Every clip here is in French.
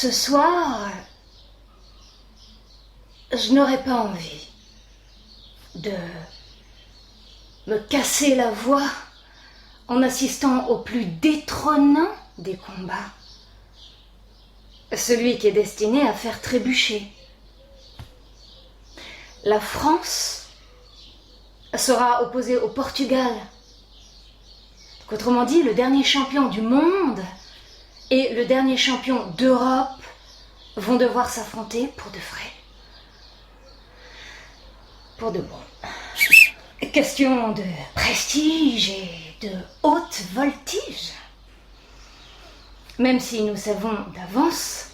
Ce soir, je n'aurais pas envie de me casser la voix en assistant au plus détrônant des combats. Celui qui est destiné à faire trébucher. La France sera opposée au Portugal. Autrement dit, le dernier champion du monde et le dernier champion d'Europe vont devoir s'affronter pour de vrai. Pour de bon. Question de prestige et de haute voltige. Même si nous savons d'avance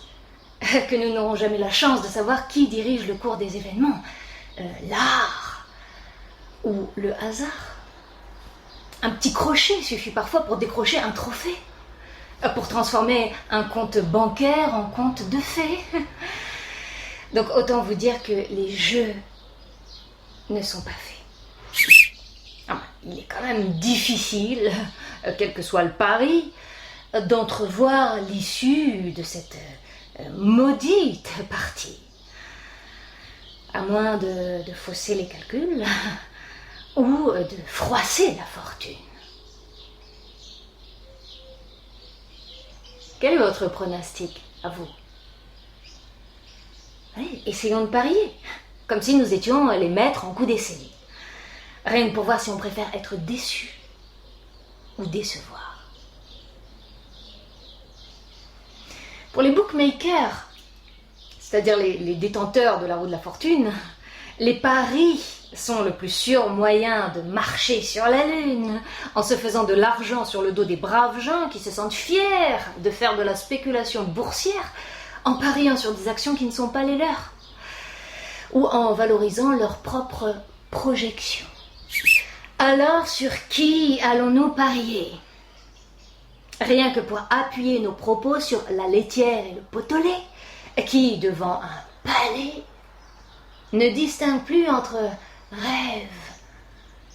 que nous n'aurons jamais la chance de savoir qui dirige le cours des événements, l'art ou le hasard. Un petit crochet suffit parfois pour décrocher un trophée, pour transformer un compte bancaire en compte de fées. Donc autant vous dire que les jeux ne sont pas faits. Il est quand même difficile, quel que soit le pari, d'entrevoir l'issue de cette maudite partie. À moins de fausser les calculs ou de froisser la fortune. Quel est votre pronostic, à vous? Oui, essayons de parier, comme si nous étions les maîtres en coup d'essai. Rien que pour voir si on préfère être déçu ou décevoir. Pour les bookmakers, c'est-à-dire les détenteurs de la roue de la fortune, les paris sont le plus sûr moyen de marcher sur la lune, en se faisant de l'argent sur le dos des braves gens qui se sentent fiers de faire de la spéculation boursière en pariant sur des actions qui ne sont pas les leurs, ou en valorisant leurs propres projections. Alors, sur qui allons-nous parier? Rien que pour appuyer nos propos sur la laitière et le pot-au-lait, qui, devant un palais, ne distingue plus entre rêve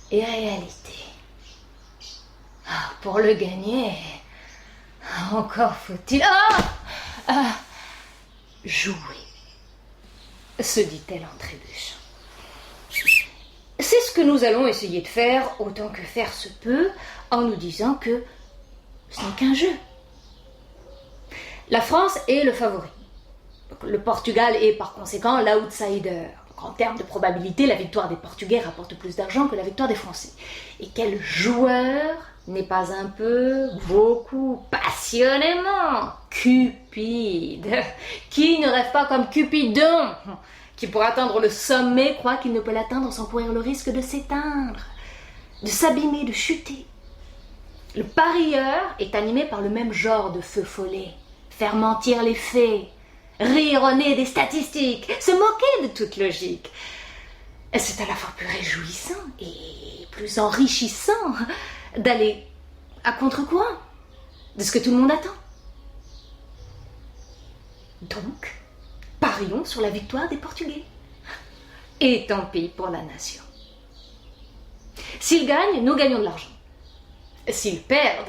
et réalité. Pour le gagner, encore faut-il jouer, se dit-elle en trébuchant. C'est ce que nous allons essayer de faire, autant que faire se peut, en nous disant que ce n'est qu'un jeu. La France est le favori. Le Portugal est par conséquent l'outsider. En termes de probabilité, la victoire des Portugais rapporte plus d'argent que la victoire des Français. Et quel joueur n'est pas un peu, beaucoup, passionnément Cupide? Qui ne rêve pas comme Cupidon, qui pour atteindre le sommet croit qu'il ne peut l'atteindre sans courir le risque de s'éteindre, de s'abîmer, de chuter? Le parieur est animé par le même genre de feu follet, faire mentir les faits, rire au nez des statistiques, se moquer de toute logique. C'est à la fois plus réjouissant et plus enrichissant d'aller à contre-courant de ce que tout le monde attend. Donc, parions sur la victoire des Portugais. Et tant pis pour la nation. S'ils gagnent, nous gagnons de l'argent. S'ils perdent,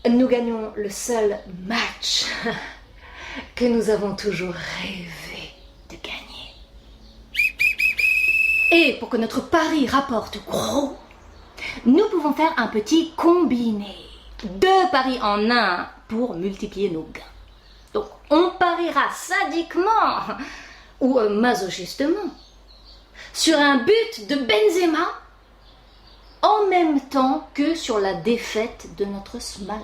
nous gagnons le seul match que nous avons toujours rêvé de gagner. Et pour que notre pari rapporte gros, nous pouvons faire un petit combiné. 2 paris en un pour multiplier nos gains. Donc on pariera sadiquement ou masochistement sur un but de Benzema en même temps que sur la défaite de notre Smala.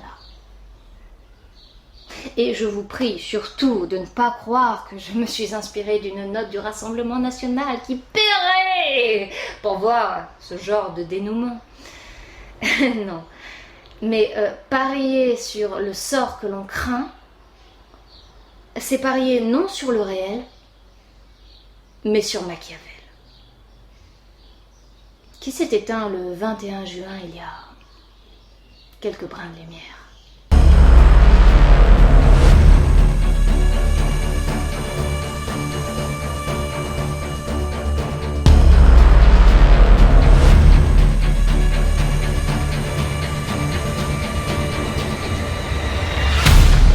Et je vous prie surtout de ne pas croire que je me suis inspirée d'une note du Rassemblement national qui paierait pour voir ce genre de dénouement. Non. Mais parier sur le sort que l'on craint, c'est parier non sur le réel, mais sur Machiavel, qui s'est éteint le 21 juin il y a quelques brins de lumière.